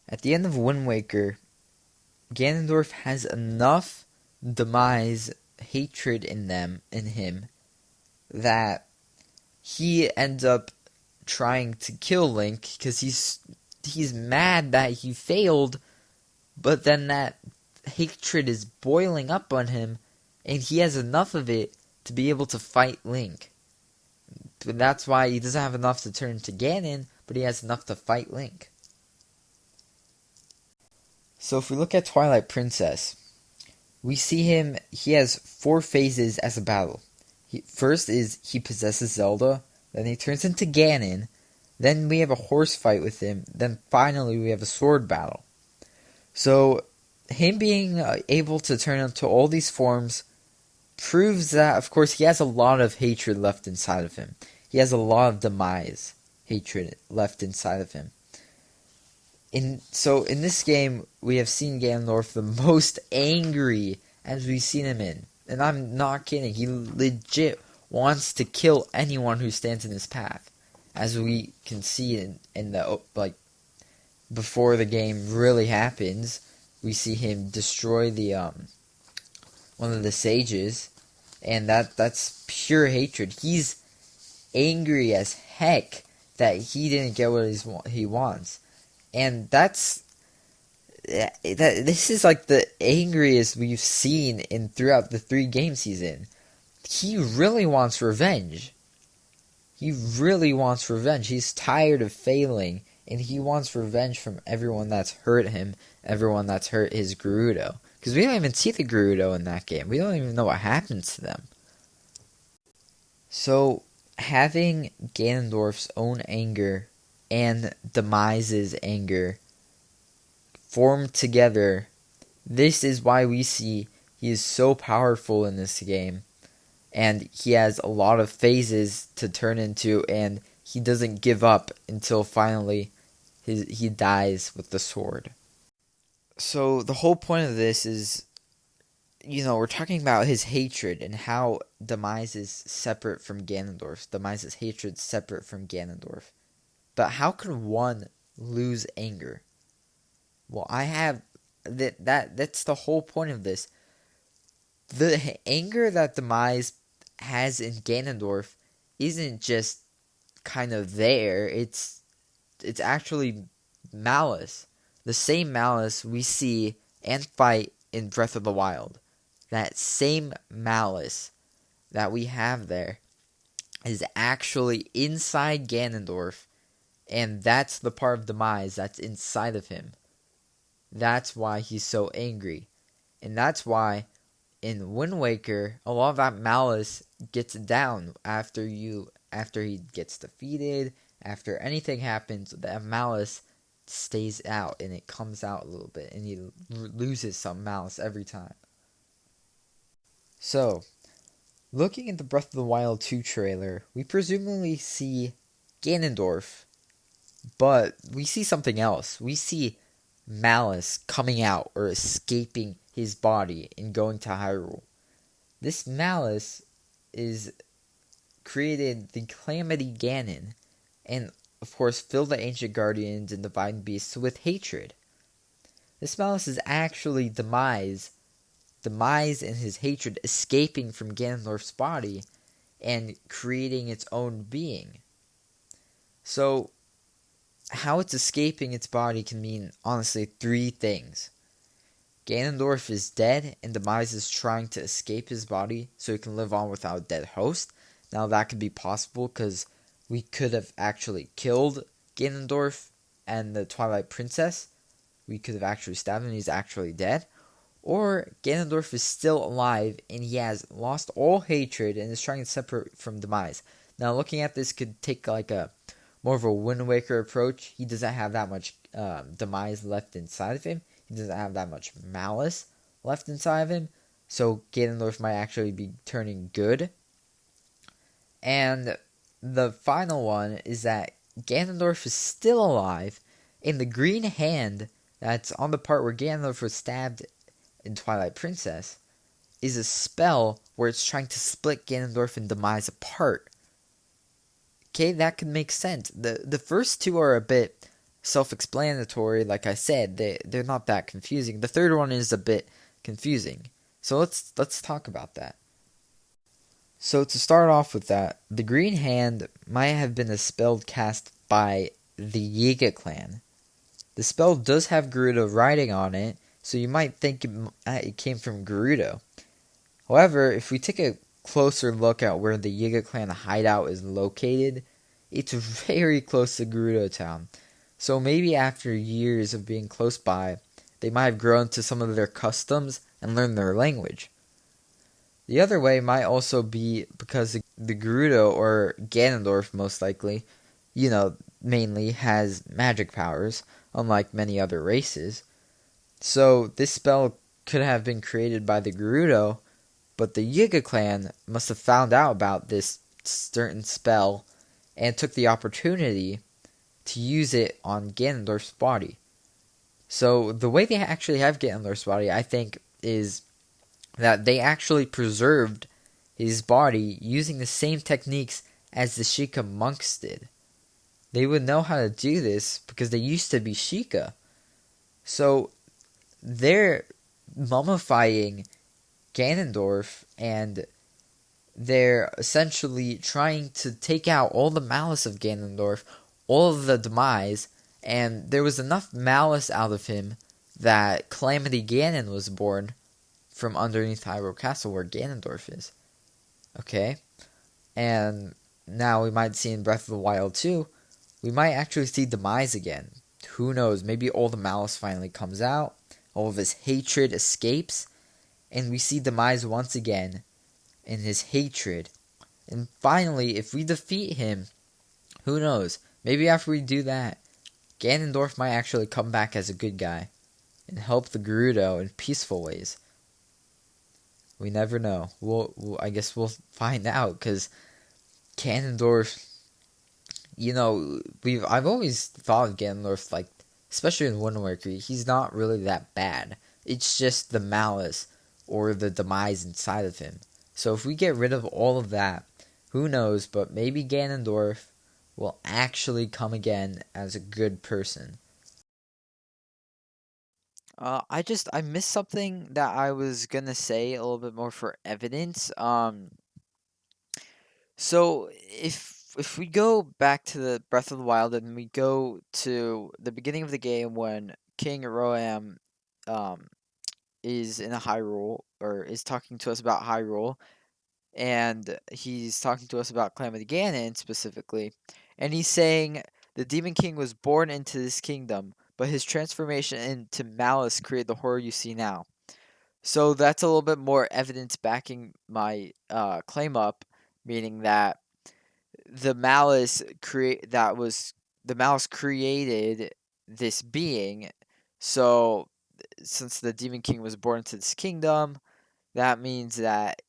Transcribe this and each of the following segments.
At the end of Wind Waker, Ganondorf has enough Demise hatred in him, that he ends up trying to kill Link because he's mad that he failed, but then that hatred is boiling up on him, and he has enough of it to be able to fight Link. But that's why he doesn't have enough to turn to Ganon, but he has enough to fight Link. So if we look at Twilight Princess, we see he has 4 phases as a battle. First is he possesses Zelda, then he turns into Ganon, then we have a horse fight with him, then finally we have a sword battle. So him being able to turn into all these forms proves that, of course, he has a lot of hatred left inside of him. He has a lot of Demise hatred left inside of him. So in this game, we have seen Ganondorf the most angry as we've seen him in. And I'm not kidding. He legit wants to kill anyone who stands in his path. As we can see in the, before the game really happens, we see him destroy the, one of the sages. And that's pure hatred. He's angry as heck that he didn't get what he wants. And this is like the angriest we've seen throughout the 3 games he's in. He really wants revenge. He's tired of failing, and he wants revenge from everyone that's hurt him, everyone that's hurt his Gerudo. Because we don't even see the Gerudo in that game. We don't even know what happens to them. So, having Ganondorf's own anger and Demise's anger formed together, this is why we see he is so powerful in this game, and he has a lot of phases to turn into, and he doesn't give up until finally he dies with the sword. So the whole point of this is, we're talking about his hatred and how Demise is separate from Ganondorf. Demise's hatred separate from Ganondorf. But how can one lose anger? Well, I have that's the whole point of this. The anger that Demise has in Ganondorf isn't just kind of there. It's actually malice. The same malice we see and fight in Breath of the Wild. That same malice that we have there is actually inside Ganondorf. And that's the part of Demise that's inside of him. That's why he's so angry. And that's why in Wind Waker, a lot of that malice gets down after he gets defeated, after anything happens, that malice stays out and it comes out a little bit, and he loses some malice every time. So, looking at the Breath of the Wild 2 trailer, we presumably see Ganondorf, but we see something else. We see malice coming out or escaping his body and going to Hyrule. This malice is created the Calamity Ganon, and of course filled the Ancient Guardians and Divine Beasts with hatred. This malice is actually Demise and his hatred escaping from Ganondorf's body and creating its own being. So, how it's escaping its body can mean, honestly, 3 things. Ganondorf is dead, and Demise is trying to escape his body so he can live on without a dead host. Now, that could be possible because we could have actually killed Ganondorf and the Twilight Princess. We could have actually stabbed him and he's actually dead. Or Ganondorf is still alive and he has lost all hatred and is trying to separate from Demise. Now, looking at this could take like a more of a Wind Waker approach. He doesn't have that much Demise left inside of him. He doesn't have that much malice left inside of him. So Ganondorf might actually be turning good. And the final one is that Ganondorf is still alive, and the green hand that's on the part where Ganondorf was stabbed in Twilight Princess is a spell where it's trying to split Ganondorf and Demise apart. Okay, that could make sense. The first 2 are a bit self-explanatory. Like I said, they're not that confusing. The third one is a bit confusing. So let's talk about that. So to start off with that, the Green Hand might have been a spell cast by the Yiga clan. The spell does have Gerudo writing on it, so you might think it came from Gerudo. However, if we take a closer look at where the Yiga clan hideout is located, it's very close to Gerudo Town. So maybe after years of being close by, they might have grown to some of their customs and learned their language. The other way might also be because the Gerudo, or Ganondorf most likely, mainly has magic powers, unlike many other races. So this spell could have been created by the Gerudo, but the Yiga clan must have found out about this certain spell and took the opportunity to use it on Ganondorf's body. So the way they actually have Ganondorf's body, I think, is that they actually preserved his body using the same techniques as the Sheikah monks did. They would know how to do this because they used to be Sheikah. So they're mummifying Ganondorf, and they're essentially trying to take out all the malice of Ganondorf, all of the Demise, and there was enough malice out of him that Calamity Ganon was born from underneath Hyrule Castle where Ganondorf is. Okay? And now we might see in Breath of the Wild 2, we might actually see Demise again. Who knows? Maybe all the malice finally comes out, all of his hatred escapes, and we see Demise once again in his hatred. And finally, if we defeat him, who knows? Maybe after we do that, Ganondorf might actually come back as a good guy and help the Gerudo in peaceful ways. We never know. I guess we'll find out, because Ganondorf, I've always thought of Ganondorf, like, especially in Wind Waker, he's not really that bad. It's just the malice or the Demise inside of him. So if we get rid of all of that, who knows, but maybe Ganondorf will actually come again as a good person. I missed something that I was gonna say a little bit more for evidence. So if we go back to the Breath of the Wild and we go to the beginning of the game when King Roam, um, is in a Hyrule, or is talking to us about Hyrule, and he's talking to us about Calamity Ganon specifically, and he's saying the Demon King was born into this kingdom, but his transformation into malice created the horror you see now. So that's a little bit more evidence backing my claim up, meaning that the malice created this being. So since the Demon King was born into this kingdom, that means that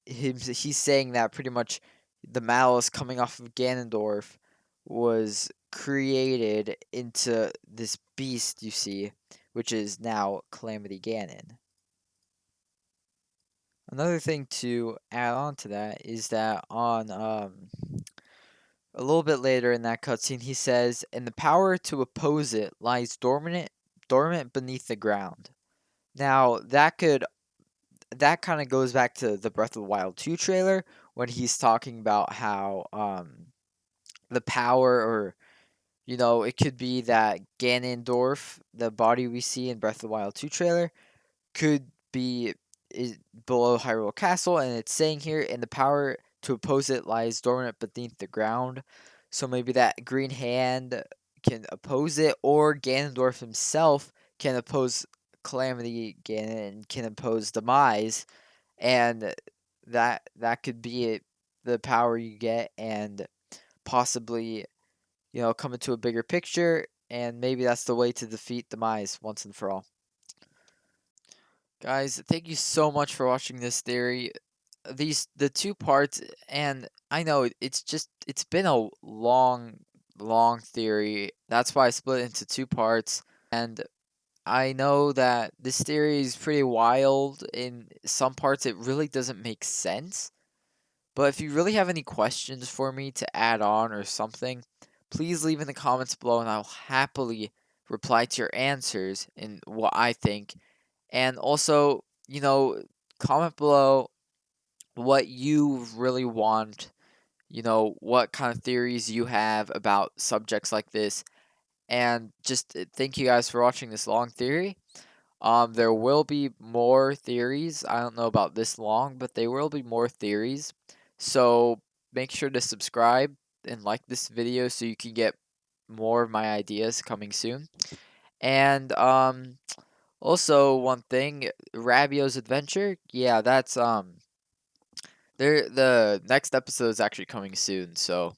he's saying that pretty much the malice coming off of Ganondorf was created into this beast you see, which is now Calamity Ganon. Another thing to add on to that is that on a little bit later in that cutscene, he says, "And the power to oppose it lies dormant beneath the ground." Now that kind of goes back to the Breath of the Wild 2 trailer when he's talking about how the power, or it could be that Ganondorf, the body we see in Breath of the Wild 2 trailer, could be is below Hyrule Castle, and it's saying here, "And the power to oppose it lies dormant beneath the ground." So maybe that green hand can oppose it, or Ganondorf himself can oppose Calamity Ganon, can oppose Demise, and that could be it, the power you get, and possibly come into a bigger picture, and maybe that's the way to defeat Demise once and for all. Guys, thank you so much for watching this theory. The two parts, and I know it's been a long theory. That's why I split it into two parts. And I know that this theory is pretty wild. In some parts it really doesn't make sense. But if you really have any questions for me to add on or something, please leave in the comments below, and I'll happily reply to your answers and what I think. And also, comment below what you really want, what kind of theories you have about subjects like this. And just thank you guys for watching this long theory. There will be more theories. I don't know about this long, but there will be more theories. So make sure to subscribe and like this video so you can get more of my ideas coming soon. And also one thing, Rabio's adventure. Yeah, that's there. The next episode is actually coming soon, so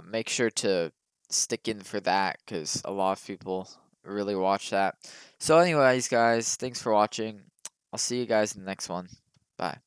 make sure to stick in for that because a lot of people really watch that. So, anyways, guys, thanks for watching. I'll see you guys in the next one. Bye.